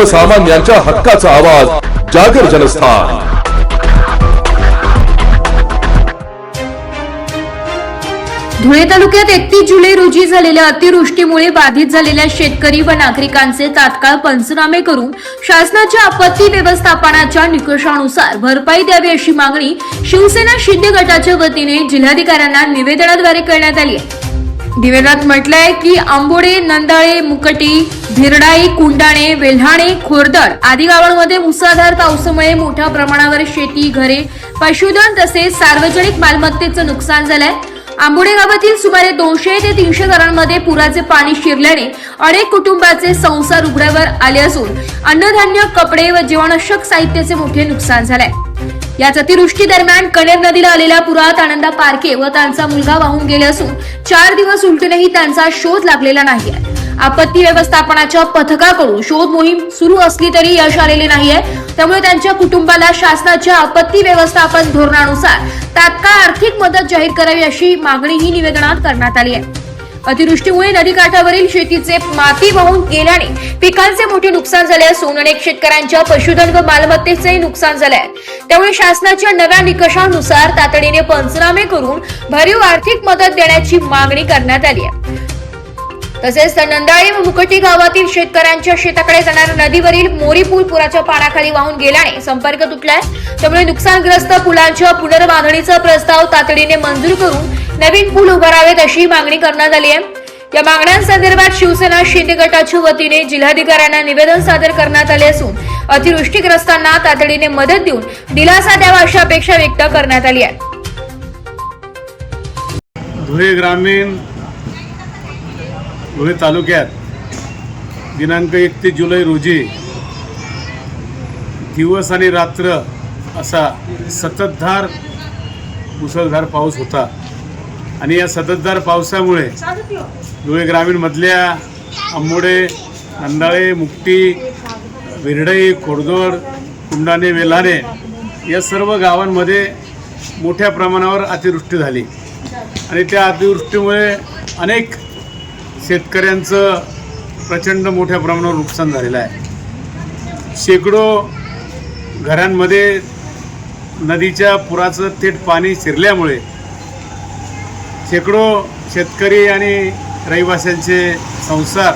सर्वसामान्यांच्या हक्काचा आवाज जागर जनस्थान। धुळे तालुक्यात 31 जुलै रोजी झालेल्या अतिवृष्टीमुळे बाधित झालेल्या शेतकरी व नागरिकांचे तात्काळ पंचनामे करून शासनाच्या आपत्ती व्यवस्थापनाच्या निकषानुसार भरपाई द्यावी अशी मागणी शिवसेना शिंदे गटाच्या वतीने जिल्हाधिकाऱ्यांना निवेदनाद्वारे करण्यात आली आहे। निवेदनात म्हटलंय की आंबोडे, नंदाळे, मुकटी, भिरडाई, कुंडाणे, वेल्हाणे, खोरदड आदी गावांमध्ये मुसळधार पावसामुळे मोठ्या प्रमाणावर शेती, घरे, पशुधन तसेच सार्वजनिक मालमत्तेचं नुकसान झालंय। आंबोडे गावातील सुमारे 200 ते 300 घरांमध्ये पुराचे पाणी शिरल्याने अनेक कुटुंबाचे संसार उघड्यावर आले असून अन्नधान्य, कपडे व जीवनावश्यक साहित्याचे मोठे नुकसान झाले। याच अतिवृष्टी दरम्यान कणेर नदीला आलेल्या पुरात आनंदा पारखे व त्यांचा मुलगा वाहून गेले असून 4 दिवस उलटूनही त्यांचा शोध लागलेला नाही आहे। आपत्ती व्यवस्थापनाच्या पथकाकडून शोध मोहीम सुरू असली तरी यश आलेले नाहीये। त्यामुळे त्यांच्या कुटुंबाला शासनाच्या आपत्ती व्यवस्थापन धोरणानुसार तात्काळ आर्थिक मदत जाहीर करावी अशी मागणीही निवेदनात करण्यात आली आहे। अतिवृष्टीमुळे नदीकाठावरील शेतीचे माती वाहून गेल्याने पिकांचे मोठे नुकसान झाले असून अनेक शेतकऱ्यांच्या पशुधन व मालमत्तेचे नुकसान झाले आहे। त्यामुळे शासनाच्या नव्या निकषानुसार तातडीने पंचनामे करून भरीव आर्थिक मदत देण्याची मागणी करण्यात आली आहे। तसेच नंदाळे व मुकटी गावातील शेतकऱ्यांच्या शेताकडे जाणाऱ्या नदीवरील मोरी पूल पुराच्या पाण्याखाली वाहून गेल्याने संपर्क तुटलाय। त्यामुळे नुकसानग्रस्त पुलांच्या पुनर्बांधणीचा प्रस्ताव तातडीने मंजूर करून नवीन पूल उभारावेत अशी मागणी करण्यात आली आहे। या मागण्यांसंदर्भात शिवसेना शिंदे गटाच्या वतीने जिल्हाधिकाऱ्यांना निवेदन सादर करण्यात आले असून अतिवृष्टीग्रस्तांना तातडीने मदत देऊन दिलासा द्यावा अशी अपेक्षा व्यक्त करण्यात आली आहे। धुळे ग्रामीण धुळे तालुक्यात दिनांक 31 जुलै रोजी दिवस आणि रात्र असा सततधार मुसळधार पाऊस होता आणि या सततधार पावसामुळे धुळे ग्रामीणमधल्या आंबोडे, नंदाळे, मुकटी, भिरडई, खोरदड, कुंडाणे, वेल्हाणे या सर्व गावांमध्ये मोठ्या प्रमाणावर अतिवृष्टी झाली आणि त्या अतिवृष्टीमुळे अनेक शेतकऱ्यांचं प्रचंड मोठ्या प्रमाणावर नुकसान झालेलं आहे। शेकडो घरांमध्ये नदीच्या पुराचं थेट पाणी शिरल्यामुळे शेकडो शेतकरी आणि रहिवाशांचे संसार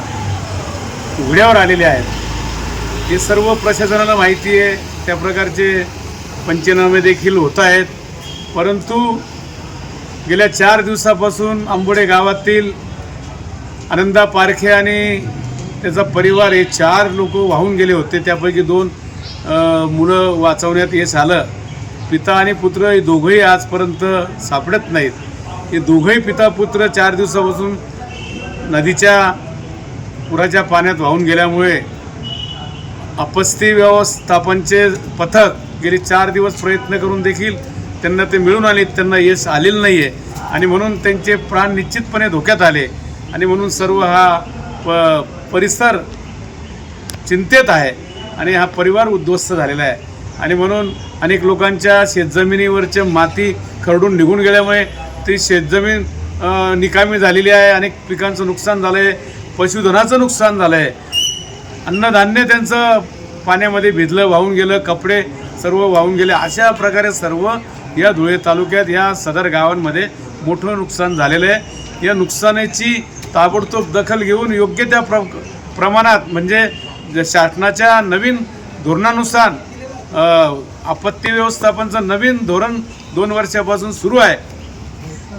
उघड्यावर आलेले आहेत। हे सर्व प्रशासनाला माहिती आहे, त्या प्रकारचे पंचनामे देखील होत आहेत। परंतु गेल्या 4 दिवसापासून आंबोडे गावातील आनंदा पारखे आणि त्याचा परिवार हे 4 लोक वाहून गेले होते। त्यापैकी 2 मुलं वाचवण्यात यश आलं। पिता आणि पुत्र हे दोघंही आजपर्यंत सापडत नाहीत। हे दोघंही पिता पुत्र 4 दिवसापासून नदीच्या पुराच्या पाण्यात वाहून गेल्यामुळे आपत्ती व्यवस्थापनचे पथक गेली 4 दिवस प्रयत्न करून देखील त्यांना ते मिळून आले, त्यांना यश आलेलं नाही आहे आणि म्हणून त्यांचे प्राण निश्चितपणे धोक्यात आले आणि म्हणून सर्व हा परिसर चिंतेत आहे आणि हा परिवार उद्ध्वस्त झालेला आहे आणि म्हणून अनेक लोकांच्या शेतजमिनीवरचे माती खरडून निघून गेल्यामुळे ती शेतजमीन निकामी झालेली आहे। अनेक पिकांचं नुकसान झालं आहे, पशुधनाचं नुकसान झालं आहे, अन्नधान्य त्यांचं पाण्यामध्ये भिजलं, वाहून गेलं, कपडे सर्व वाहून गेले। अशा प्रकारे सर्व या धुळे तालुक्यात या सदर गावांमध्ये मोठं नुकसान झालेलं आहे। या नुकसानाची ताबडतोब दखल घेऊन योग्य त्या प्रमाणात म्हणजे शासनाच्या नवीन धोरणानुसार आपत्ती व्यवस्थापनाचं नवीन धोरण 2 वर्षापासून सुरू आहे।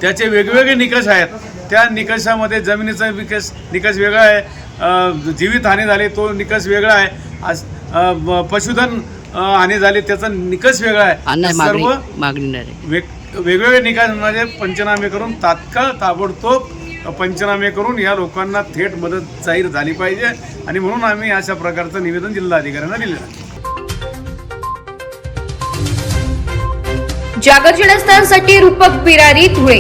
त्याचे वेगवेगळे निकष आहेत। त्या निकषामध्ये जमिनीचा निकष वेगळा आहे, जीवितहानी झाली तो निकष वेगळा आहे, पशुधन हानी झाली त्याचा निकष वेगळा आहे। सर्व वेगवेगळे निकषांमध्ये पंचनामे करून तात्काळ ताबडतोब पंचनामे करून या लोकांना थेट मदत जाहीर झाली पाहिजे आणि म्हणून आम्ही अशा प्रकारचं निवेदन जिल्हाधिकाऱ्यांना दिलेलं आहे। जागर जनस्थानसाठी रूपक बिरारी, धुळे।